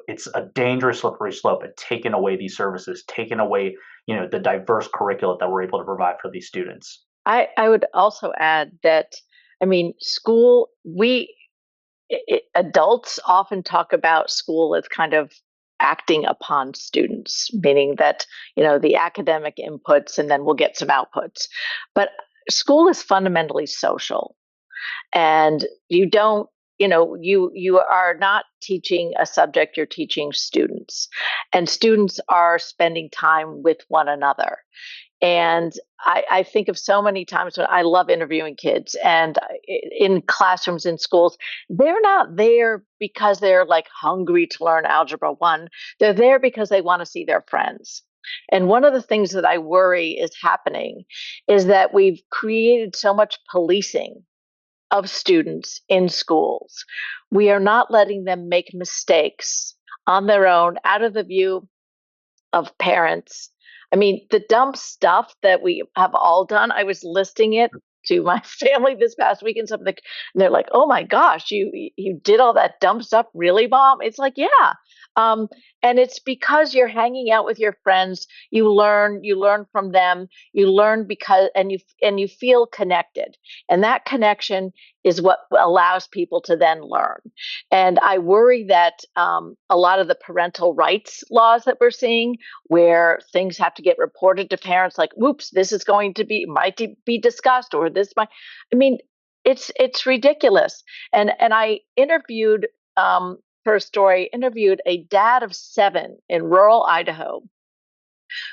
Speaker 4: it's a dangerous slippery slope at taking away these services, taking away, the diverse curricula that we're able to provide for these students.
Speaker 3: I would also add that, I mean, school, adults often talk about school as kind of acting upon students, meaning that, the academic inputs and then we'll get some outputs. But school is fundamentally social. And you don't, you are not teaching a subject, you're teaching students. And students are spending time with one another. And I think of so many times when I love interviewing kids and in classrooms, in schools, they're not there because they're like hungry to learn Algebra 1. They're there because they want to see their friends. And one of the things that I worry is happening is that we've created so much policing of students in schools. We are not letting them make mistakes on their own, out of the view of parents. I mean, the dumb stuff that we have all done, I was listing it to my family this past week and something, and they're like, "Oh my gosh, you did all that dumb stuff, really, Mom?" It's like, yeah. And it's because you're hanging out with your friends, you learn from them, you learn because and you feel connected. And that connection is what allows people to then learn. And I worry that a lot of the parental rights laws that we're seeing, where things have to get reported to parents, like, "Whoops, this is going to might be discussed," or this might. I mean, it's ridiculous. And I interviewed for a story, interviewed a dad of 7 in rural Idaho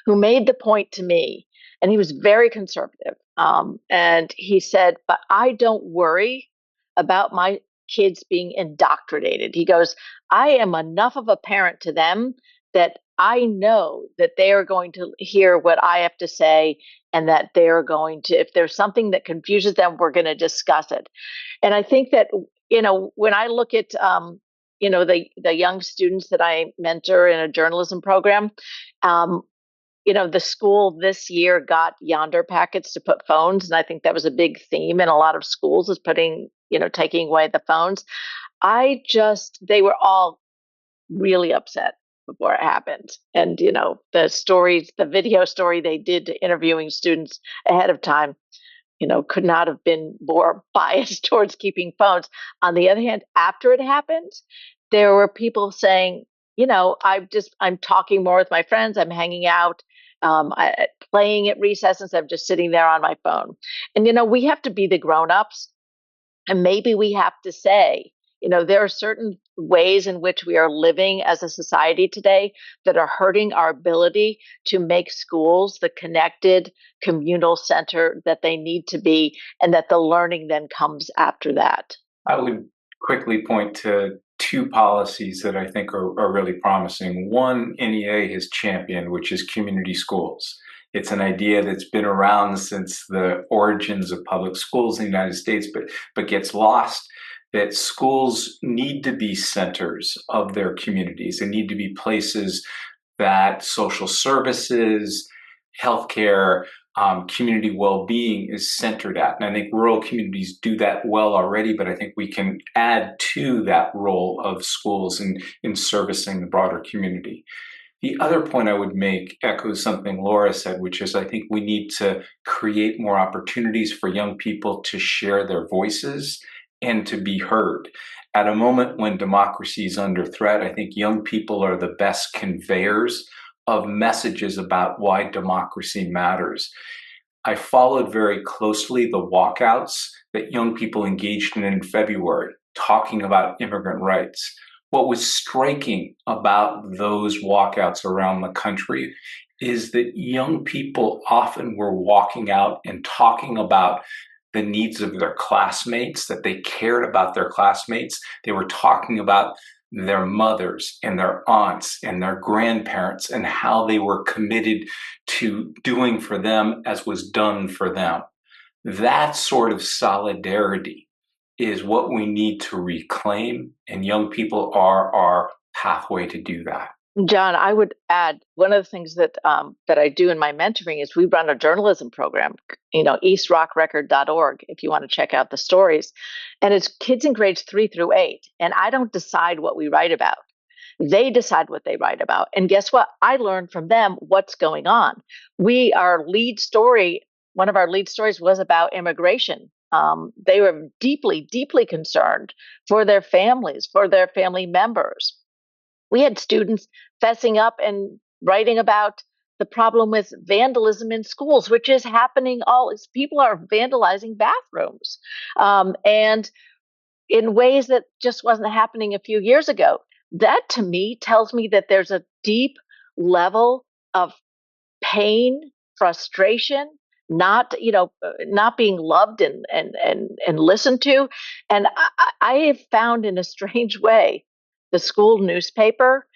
Speaker 3: who made the point to me, and he was very conservative. And he said, "But I don't worry about my kids being indoctrinated." He goes, "I am enough of a parent to them that I know that they are going to hear what I have to say, and that they're going to, if there's something that confuses them, we're going to discuss it." And I think that, when I look at the young students that I mentor in a journalism program, the school this year got Yonder packets to put phones, and I think that was a big theme in a lot of schools is taking away the phones. They were all really upset before it happened. And, the video story they did interviewing students ahead of time, could not have been more biased towards keeping phones. On the other hand, after it happened, there were people saying, I'm talking more with my friends. I'm hanging out, playing at recess instead of just sitting there on my phone. And, we have to be the grown-ups. And maybe we have to say, there are certain ways in which we are living as a society today that are hurting our ability to make schools the connected communal center that they need to be, and that the learning then comes after that.
Speaker 2: I would quickly point to two policies that I think are really promising. One, NEA has championed, which is community schools. It's an idea that's been around since the origins of public schools in the United States, but gets lost. That schools need to be centers of their communities. They need to be places that social services, healthcare, community well-being is centered at. And I think rural communities do that well already, but I think we can add to that role of schools in servicing the broader community. The other point I would make echoes something Laura said, which is I think we need to create more opportunities for young people to share their voices and to be heard. At a moment when democracy is under threat, I think young people are the best conveyors of messages about why democracy matters. I followed very closely the walkouts that young people engaged in February, talking about immigrant rights. What was striking about those walkouts around the country is that young people often were walking out and talking about the needs of their classmates, that they cared about their classmates. They were talking about their mothers and their aunts and their grandparents and how they were committed to doing for them as was done for them. That sort of solidarity is what we need to reclaim, and young people are our pathway to do that.
Speaker 3: John, I would add one of the things that I do in my mentoring is we run a journalism program, eastrockrecord.org, if you want to check out the stories. And it's kids in grades 3 through 8. And I don't decide what we write about. They decide what they write about. And guess what? I learn from them what's going on. One of our lead stories was about immigration. They were deeply, deeply concerned for their families, for their family members. We had students fessing up and writing about the problem with vandalism in schools, which is happening people are vandalizing bathrooms, and in ways that just wasn't happening a few years ago. That to me tells me that there's a deep level of pain, frustration, not being loved and listened to. And I have found in a strange way the school newspaper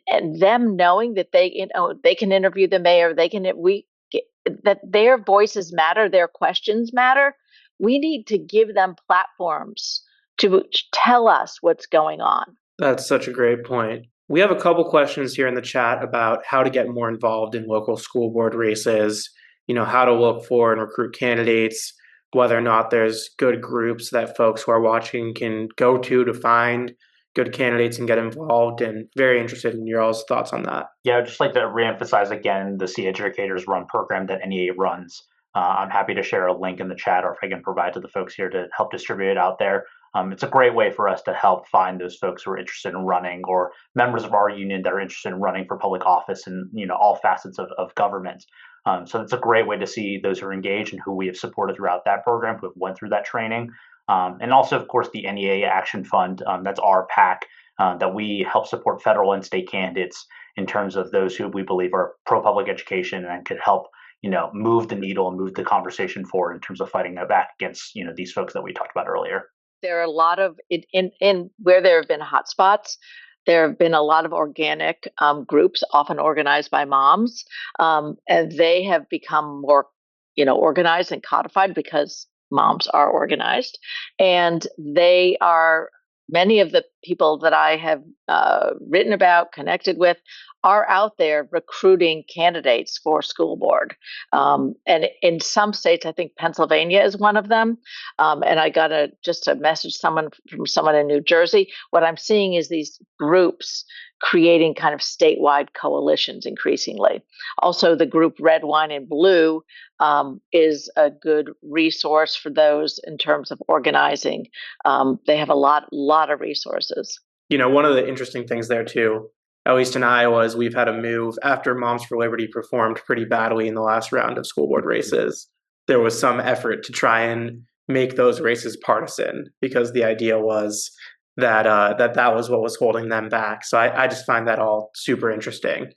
Speaker 3: and them knowing that they can interview the mayor, that their voices matter, their questions matter. We need to give them platforms to tell us what's going on.
Speaker 1: That's such a great point. We have a couple questions here in the chat about how to get more involved in local school board races, how to look for and recruit candidates, whether or not there's good groups that folks who are watching can go to find good candidates and get involved, and very interested in your all's thoughts on that.
Speaker 4: Yeah, I'd just like to reemphasize again the See Educators Run program that NEA runs. I'm happy to share a link in the chat, or if I can provide to the folks here to help distribute it out there. It's a great way for us to help find those folks who are interested in running, or members of our union that are interested in running for public office and all facets of government. So it's a great way to see those who are engaged and who we have supported throughout that program, who have went through that training. And also, of course, the NEA Action Fund, that's our PAC, that we help support federal and state candidates in terms of those who we believe are pro-public education and could help, move the needle and move the conversation forward in terms of fighting back against, these folks that we talked about earlier.
Speaker 3: There are a lot of, in where there have been hotspots, there have been a lot of organic groups, often organized by moms, and they have become more, organized and codified because moms are organized, and many of the people that I have written about, connected with, are out there recruiting candidates for school board. And in some states, I think Pennsylvania is one of them. And I got just a message from someone in New Jersey. What I'm seeing is these groups creating kind of statewide coalitions increasingly. Also, the group Red, Wine, and Blue is a good resource for those in terms of organizing. They have a lot of resources.
Speaker 1: One of the interesting things there too, at least in Iowa, is we've had a move after Moms for Liberty performed pretty badly in the last round of school board races. There was some effort to try and make those races partisan because the idea was that that was what was holding them back. So I just find that all super interesting.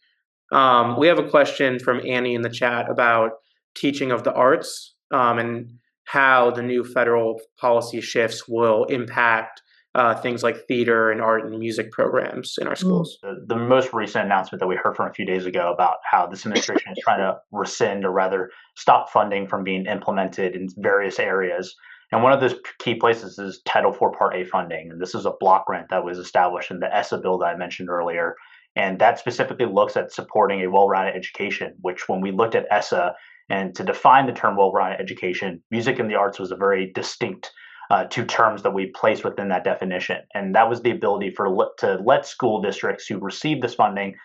Speaker 1: We have a question from Annie in the chat about teaching of the arts and how the new federal policy shifts will impact things like theater and art and music programs in our schools.
Speaker 4: The most recent announcement that we heard from a few days ago about how this administration is trying to rescind, or rather stop funding from being implemented in various areas. And one of those key places is Title IV Part A funding. And this is a block grant that was established in the ESSA bill that I mentioned earlier. And that specifically looks at supporting a well-rounded education, which when we looked at ESSA and to define the term well-rounded education, music and the arts was a very distinct two terms that we placed within that definition. And that was the ability to let school districts who receive this funding,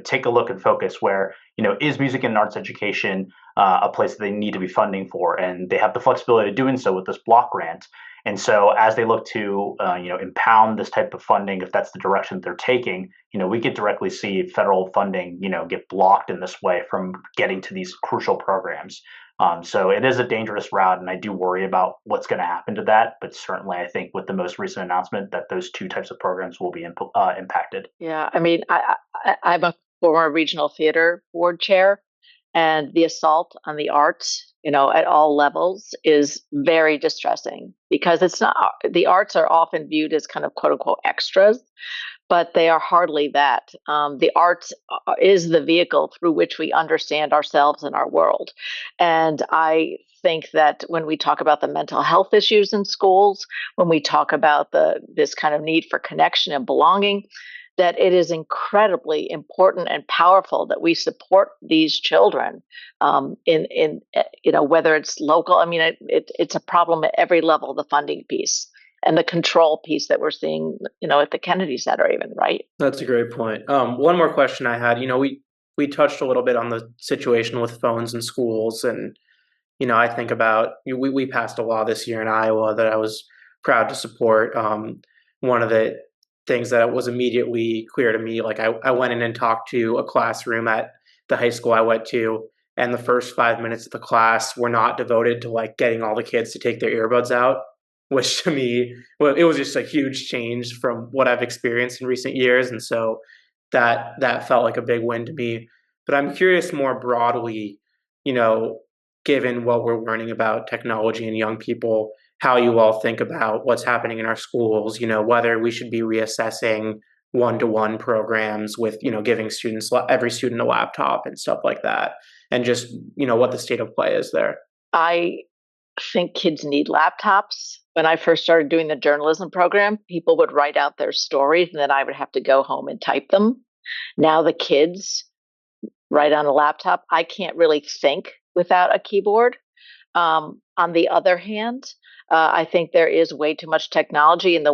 Speaker 4: take a look and focus where, is music and arts education a place that they need to be funding for? And they have the flexibility of doing so with this block grant. And so as they look to, impound this type of funding, if that's the direction they're taking, we could directly see federal funding, get blocked in this way from getting to these crucial programs. So it is a dangerous route, and I do worry about what's going to happen to that. But certainly, I think with the most recent announcement that those two types of programs will be impacted.
Speaker 3: Yeah, I mean, I'm a former regional theater board chair, and the assault on the arts, at all levels is very distressing because it's not, the arts are often viewed as kind of quote unquote extras, but they are hardly that. The arts is the vehicle through which we understand ourselves and our world. And I think that when we talk about the mental health issues in schools, when we talk about this kind of need for connection and belonging, that it is incredibly important and powerful that we support these children in whether it's local. I mean, it's a problem at every level, the funding piece and the control piece that we're seeing, at the Kennedy Center even, right?
Speaker 1: That's a great point. One more question I had, we touched a little bit on the situation with phones in schools. And, I think about, we passed a law this year in Iowa that I was proud to support. One of the things that was immediately clear to me, like I went in and talked to a classroom at the high school I went to, and the first 5 minutes of the class were not devoted to like getting all the kids to take their earbuds out, which to me, well, it was just a huge change from what I've experienced in recent years. And so that felt like a big win to me. But I'm curious more broadly, given what we're learning about technology and young people, how you all think about what's happening in our schools, whether we should be reassessing one-to-one programs with, giving every student a laptop and stuff like that, and just, what the state of play is there.
Speaker 3: I think kids need laptops. When I first started doing the journalism program, people would write out their stories and then I would have to go home and type them. Now the kids write on a laptop. I can't really think without a keyboard. On the other hand, I think there is way too much technology, and the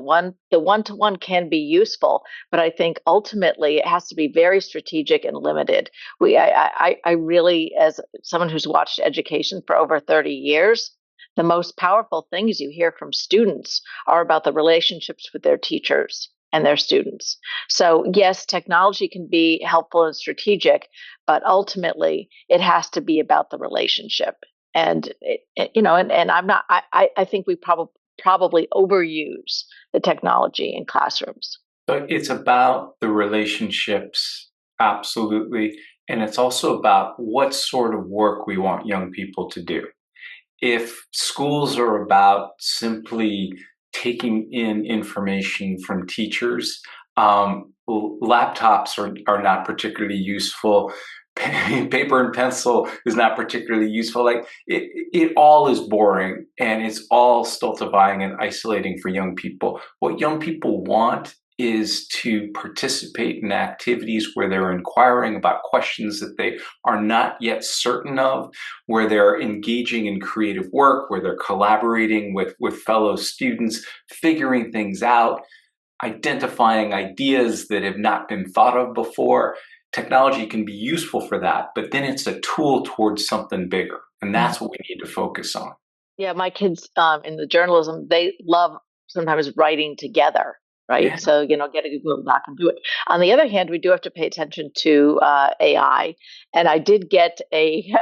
Speaker 3: one-to-one can be useful, but I think ultimately it has to be very strategic and limited. I really, as someone who's watched education for over 30 years, the most powerful things you hear from students are about the relationships with their teachers and their students. So yes, technology can be helpful and strategic, but ultimately it has to be about the relationship. And and I'm not. I think we probably overuse the technology in classrooms.
Speaker 2: So it's about the relationships, absolutely, and it's also about what sort of work we want young people to do. If schools are about simply taking in information from teachers, laptops are not particularly useful. Paper and pencil is not particularly useful. Like it all is boring, and it's all stultifying and isolating for young people. What young people want is to participate in activities where they're inquiring about questions that they are not yet certain of, where they're engaging in creative work, where they're collaborating with fellow students, figuring things out, identifying ideas that have not been thought of before. Technology can be useful for that, but then it's a tool towards something bigger. And that's what we need to focus on.
Speaker 3: Yeah, my kids in the journalism, they love sometimes writing together, right?
Speaker 2: Yeah.
Speaker 3: So, get a Google Doc and do it. On the other hand, we do have to pay attention to AI. And I did get a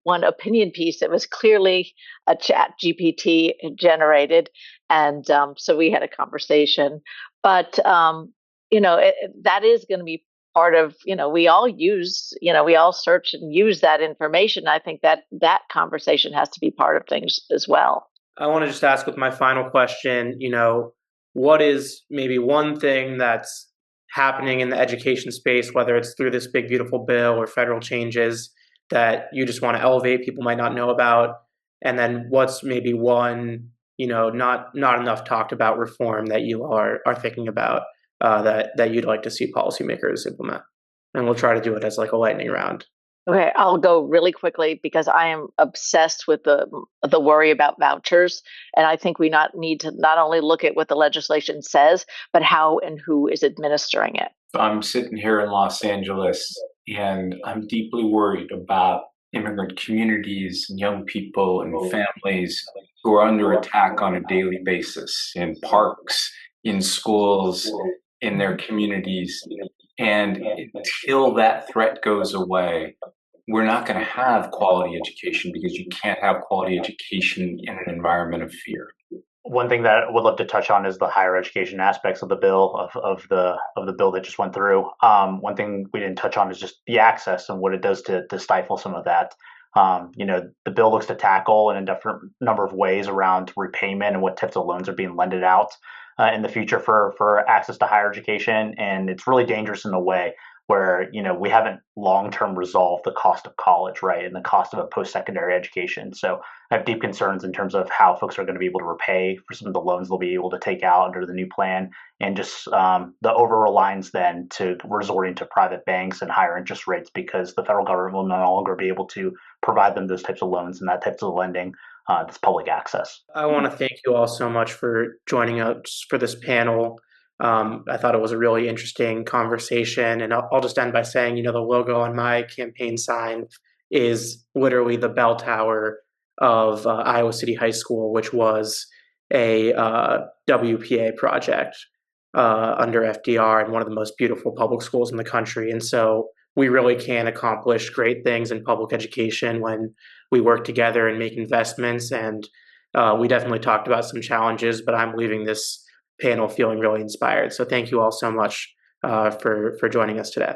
Speaker 3: one opinion piece that was clearly a chat GPT generated. And so we had a conversation. But, that is going to be part of, we all use, we all search and use that information. I think that conversation has to be part of things as well.
Speaker 1: I want to just ask with my final question, what is maybe one thing that's happening in the education space, whether it's through this big, beautiful bill or federal changes that you just want to elevate, people might not know about? And then what's maybe one, not enough talked about reform that you are thinking about that you'd like to see policymakers implement? And we'll try to do it as like a lightning round.
Speaker 3: Okay, I'll go really quickly because I am obsessed with the worry about vouchers, and I think we need to not only look at what the legislation says, but how and who is administering it.
Speaker 2: I'm sitting here in Los Angeles, and I'm deeply worried about immigrant communities and young people and families who are under attack on a daily basis in parks, in schools, in their communities. And until that threat goes away, we're not going to have quality education, because you can't have quality education in an environment of fear.
Speaker 4: One thing that I would love to touch on is the higher education aspects of the bill of the bill that just went through. One thing we didn't touch on is just the access and what it does to stifle some of that. The bill looks to tackle in a different number of ways around repayment and what types of loans are being lended out in the future for access to higher education, and it's really dangerous in a way where we haven't long-term resolved the cost of college, right, and the cost of a post-secondary education. So I have deep concerns in terms of how folks are going to be able to repay for some of the loans they'll be able to take out under the new plan, and just the over-reliance then to resorting to private banks and higher interest rates, because the federal government will no longer be able to provide them those types of loans and that types of lending that's public access.
Speaker 1: I want to thank you all so much for joining us for this panel. I thought it was a really interesting conversation, and I'll just end by saying, the logo on my campaign sign is literally the bell tower of Iowa City High School, which was a WPA project under FDR and one of the most beautiful public schools in the country. And so we really can accomplish great things in public education when we work together and make investments. And we definitely talked about some challenges, but I'm leaving this panel feeling really inspired. So thank you all so much for joining us today.